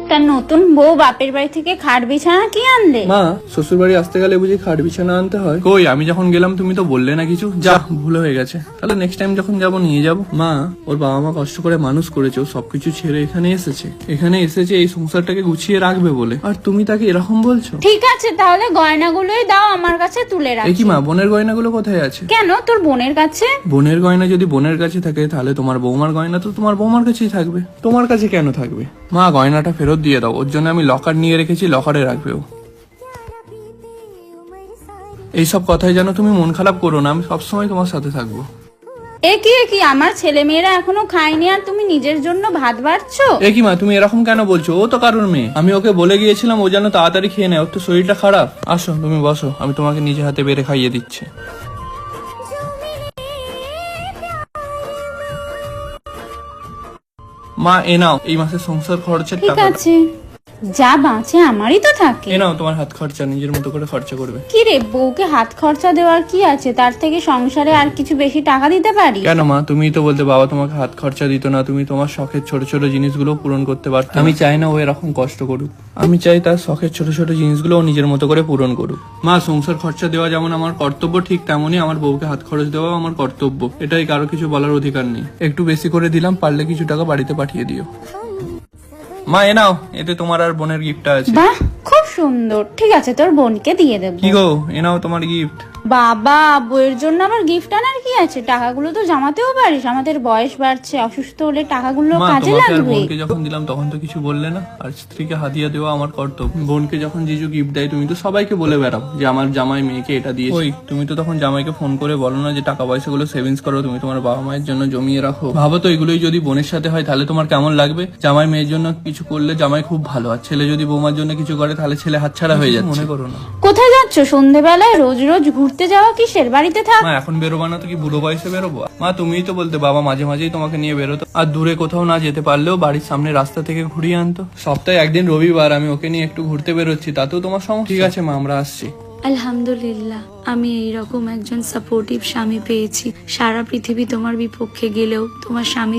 একটা নতুন বউ বাপের বাড়ি থেকে খাট বিছানা কি আনলে? মা, শ্বশুর বাড়ি আসতে গেলে বুঝি খাট বিছানা আনতে হয়? কই, আমি যখন গেলাম তুমি তো বললে না কিছু। যা, ভুল হয়ে গেছে। তাহলে নেক্সট টাইম যখন যাব নিয়ে যাব। মা, ওর বাবা মা কষ্ট করে মানুষ করেছে, ও সবকিছু ছেড়ে এখানে এসেছে এই সংসারটাকে গুছিয়ে রাখবে বলে, আর তুমি তাকে এরকম বলছো? ঠিক আছে, তাহলে গয়নাগুলোই দাও, আমার কাছে তুলে রাখি। কি মা, বোনের গয়নাগুলো কোথায় আছে? কেন, তোর বোনের কাছে? বোনের গয়না যদি বোনের কাছে থাকে তাহলে তোমার বৌমার গয়না তো তোমার বৌমার কাছেই থাকবে, তোমার কাছে কেন থাকবে? মা, গয়নাটা ফেরত দিয়ে দাও, ওর জন্য আমি লকার নিয়ে রেখেছি, লকারে রাখবে ও। এইসব কথাই যেন তুমি মন খারাপ করো না, আমি সবসময় তোমার সাথে থাকবো। কি আমার ছেলে মেয়েরা এখনো খায়নি আর তুমি নিজের জন্য ভাত বাড়ছো? কি মা, তুমি এরকম কেন বলছো? ও তো কারোর মেয়ে, আমি ওকে বলে গিয়েছিলাম ও যেন তাড়াতাড়ি খেয়ে নেয়, ওর তো শরীরটা খারাপ। আসো, তুমি বসো, আমি তোমাকে নিজে হাতে বেড়ে খাইয়ে দিচ্ছি। মা, এ নাও এই মাসের সংসার খরচের ঠিক টাকা। আছে, যা বাঁচে আমারই তো থাকে। এ নাও তোমার হাত খরচা, নিজের মতো করে খরচা করবে। কি রে, বউকে হাত খরচা দেওয়ার কি আছে? তার থেকে সংসারে আর কিছু বেশি টাকা দিতে পারি। কেন মা, তুমিই তো বলতে বাবা তোমাকে হাত খরচা দিত না, তুমি তোমার শখের ছোট ছোট জিনিসগুলো পূরণ করতে পারতো। আমি চাই না ও এরকম কষ্ট করুক, আমি চাই তার শখের ছোট ছোট জিনিসগুলো ও নিজের মতো করে পূরণ করুক। মা, সংসার খরচা দেওয়া যেমন আমার কর্তব্য, ঠিক তেমনই আমার বউকে হাত খরচ দেওয়া আমার কর্তব্য, এটাই কারো কিছু বলার অধিকার নেই। একটু বেশি করে দিলাম, পারলে কিছু টাকা বাড়িতে পাঠিয়ে দিও। মা, এ নাও, এতে তোমার আর বোনের গিফটটা আছে। বাহ, খুব সুন্দর। ঠিক আছে, তোর বোনকে দিয়ে দেবো। কি গো, এ নাও তোমার গিফট। বাবা, বইয়ের জন্য আবার গিফট আনার কি আছে? টাকাগুলো তো জমাতেও পারিস, আমাদের বয়স বাড়ছে, অসুস্থ হলে টাকাগুলো মা, কাজে তোমাকে আর লাগবে। বোনকে যখন দিলাম তখন তো কিছু বললে না, আর স্ত্রীকে হাদিয়া দেওয়া আমার কর্তব্য। বোনকে যখন জিজু গিফট দেয় তুমি তো সবাইকে বলে বেড়াও যে আমার জামাই মেয়েকে এটা দিয়েছে। ওই, তুমি তো তখন জামাইকে ফোন করে বলো না যে টাকা পয়সাগুলো সেভিংস করো, তুমি তোমার বাবা মায়ের জন্য জমিয়ে রাখো। ভাবো তো, এগুলোই যদি বোনের সাথে হয় তাহলে তোমার কেমন লাগবে? জামাই মেয়ের জন্য কিছু করলে জামাই খুব ভালো, আর ছেলে যদি বৌমার জন্য কিছু করে তাহলে ছেলে হাতছাড়া হয়ে যাচ্ছে। মনে করো না। কোথায় যাচ্ছ সন্ধেবেলায়? রোজ রোজ ঘুরতে যাওয়া কিসের? বাড়িতে থাক। মা, এখন বেরোবা না তো কি বুড়ো বয়সে বেরোবো? মা, তুমিই তো বলতে বাবা মাঝে মাঝেই তোমাকে নিয়ে বেরোতো, আর দূরে কোথাও না যেতে পারলেও বাড়ির সামনে রাস্তা থেকে ঘুরিয়ে আনতো। সপ্তাহে একদিন রবিবার আমি ওকে নিয়ে একটু ঘুরতে বেরোচ্ছি, তাতেও তোমার সমস্যা? ঠিক আছে মা, আমরা আসছি। আলহামদুলিল্লাহ, আমি এইরকম একজন সাপোর্টিভ স্বামী পেয়েছি। সারা পৃথিবী তোমার বিপক্ষে গেলেও তোমার স্বামী